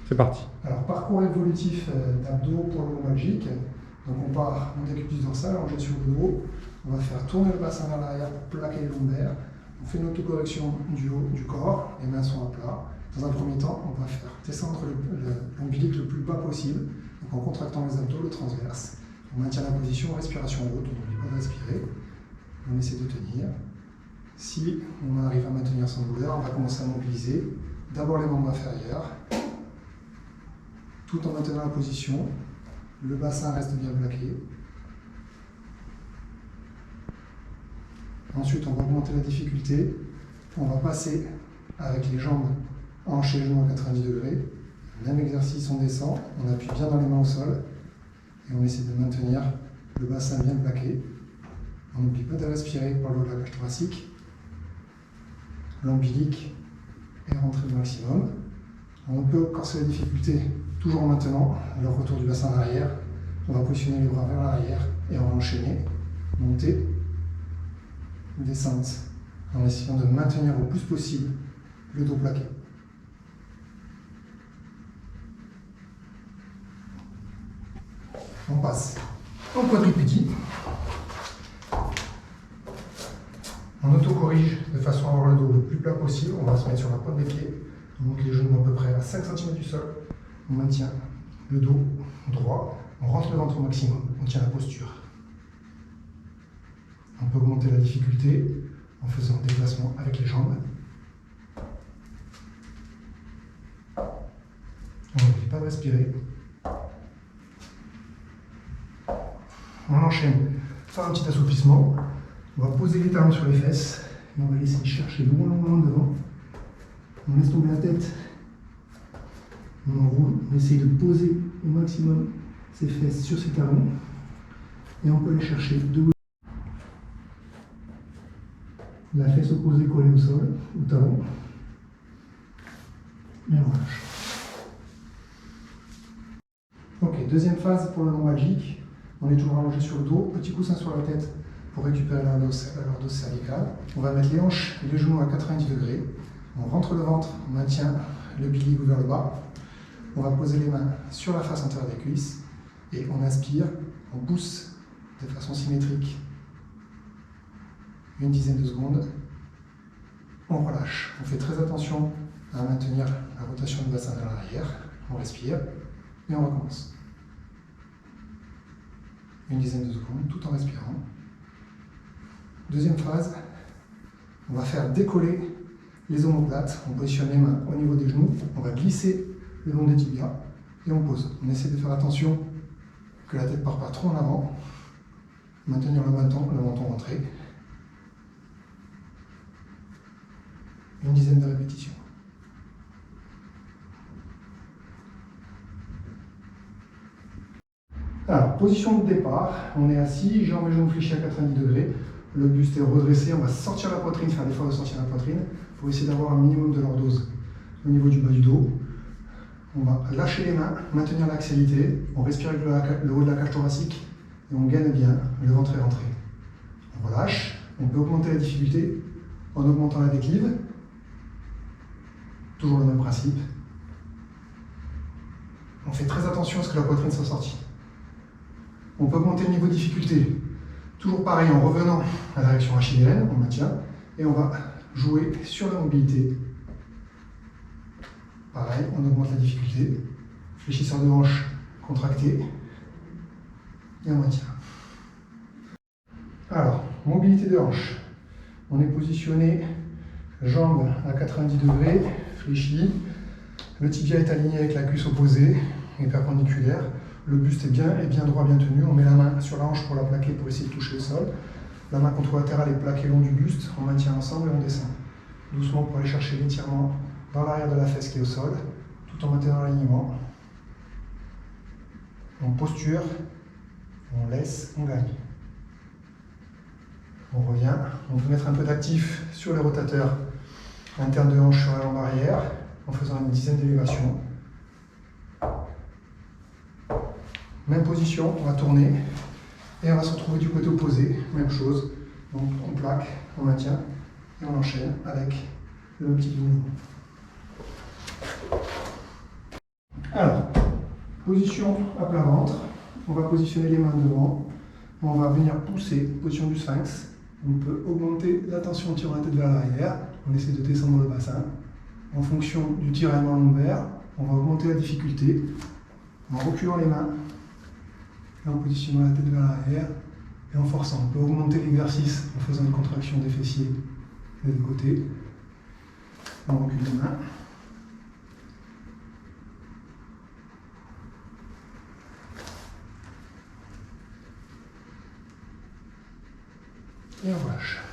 C'est parti. Alors, parcours évolutif d'abdos pour le lombalgique. Donc, on part en décubitus dorsal, allongé sur le dos. On va faire tourner le bassin vers l'arrière pour plaquer les lombaires. On fait une autocorrection du haut du corps, les mains sont à plat. Dans un premier temps, on va faire descendre l'ombilic le plus bas possible, donc en contractant les abdos, le transverse. On maintient la position, respiration haute, on n'oublie pas de respirer. On essaie de tenir. Si on arrive à maintenir sans douleur, on va commencer à mobiliser. D'abord les membres inférieurs, tout en maintenant la position. Le bassin reste bien plaqué. Ensuite, on va augmenter la difficulté. On va passer avec les jambes hanches et genoux à 90 degrés. Même exercice, on descend, on appuie bien dans les mains au sol et on essaie de maintenir le bassin bien plaqué. On n'oublie pas de respirer par le haut de la cage thoracique. L'ombilic est rentré au maximum. On peut corser la difficulté toujours en maintenant le retour du bassin en arrière. On va positionner les bras vers l'arrière et on va enchaîner, monter, descente, en essayant de maintenir au plus possible le dos plaqué. On passe en quadripédie. On autocorrige de façon à avoir le dos le plus plat possible. On va se mettre sur la pointe des pieds. On monte les genoux à peu près à 5 cm du sol. On maintient le dos droit. On rentre le ventre au maximum. On tient la posture. On peut augmenter la difficulté en faisant un déplacement avec les jambes. On n'oublie pas de respirer. On enchaîne par un petit assouplissement. On va poser les talons sur les fesses et on va laisser chercher loin devant. On laisse tomber la tête. On enroule. On essaye de poser au maximum ses fesses sur ses talons. Et on peut aller chercher debout. La fesse opposée collée au sol, au talon. Et on relâche. Ok, deuxième phase pour le lombalgique. On est toujours allongé sur le dos, petit coussin sur la tête pour récupérer l'ordosse cervicale. On va mettre les hanches et les genoux à 90 degrés. On rentre le ventre, on maintient le biligo vers le bas. On va poser les mains sur la face antérieure des cuisses et on inspire, on pousse de façon symétrique une dizaine de secondes. On relâche. On fait très attention à maintenir la rotation du bassin vers l'arrière. On respire et on recommence. Une dizaine de secondes, tout en respirant. Deuxième phase, on va faire décoller les omoplates. On positionne les mains au niveau des genoux. On va glisser le long des tibias et on pose. On essaie de faire attention que la tête ne part pas trop en avant. Maintenir le menton rentré. Une dizaine de répétitions. Alors, position de départ, on est assis, jambes et genoux fléchis à 90 degrés, le buste est redressé, on va sortir la poitrine, faire l'effort de sortir la poitrine pour essayer d'avoir un minimum de lordose au niveau du bas du dos. On va lâcher les mains, maintenir l'axialité, on respire avec le haut de la cage thoracique et on gaine bien, le ventre est rentré. On relâche, on peut augmenter la difficulté en augmentant la déclive, toujours le même principe. On fait très attention à ce que la poitrine soit sortie. On peut augmenter le niveau de difficulté. Toujours pareil, en revenant à la réaction achilléenne, on maintient, et on va jouer sur la mobilité. Pareil, on augmente la difficulté. Fléchisseur de hanche contracté, et on maintient. Alors, mobilité de hanche. On est positionné, jambes à 90 degrés, fléchies. Le tibia est aligné avec la cuisse opposée et perpendiculaire. Le buste est bien droit, bien tenu. On met la main sur la hanche pour la plaquer, pour essayer de toucher le sol. La main contralatérale est plaquée le long du buste. On maintient ensemble et on descend. Doucement pour aller chercher l'étirement dans l'arrière de la fesse qui est au sol, tout en maintenant l'alignement. On posture, on laisse, on gagne. On revient. On peut mettre un peu d'actif sur les rotateurs internes de hanche sur la jambe arrière en faisant une dizaine d'élévations. Même position, on va tourner et on va se retrouver du côté opposé, même chose. Donc on plaque, on maintient et on enchaîne avec le petit mouvement. Alors, position à plat ventre. On va positionner les mains devant. On va venir pousser, position du sphinx. On peut augmenter la tension en tirant la tête vers l'arrière. On essaie de descendre le bassin. En fonction du tiraillement lombaire, on va augmenter la difficulté en reculant les mains et en positionnant la tête vers l'arrière et en forçant. On peut augmenter l'exercice en faisant une contraction des fessiers des deux côtés. On recule les mains. Et on relâche.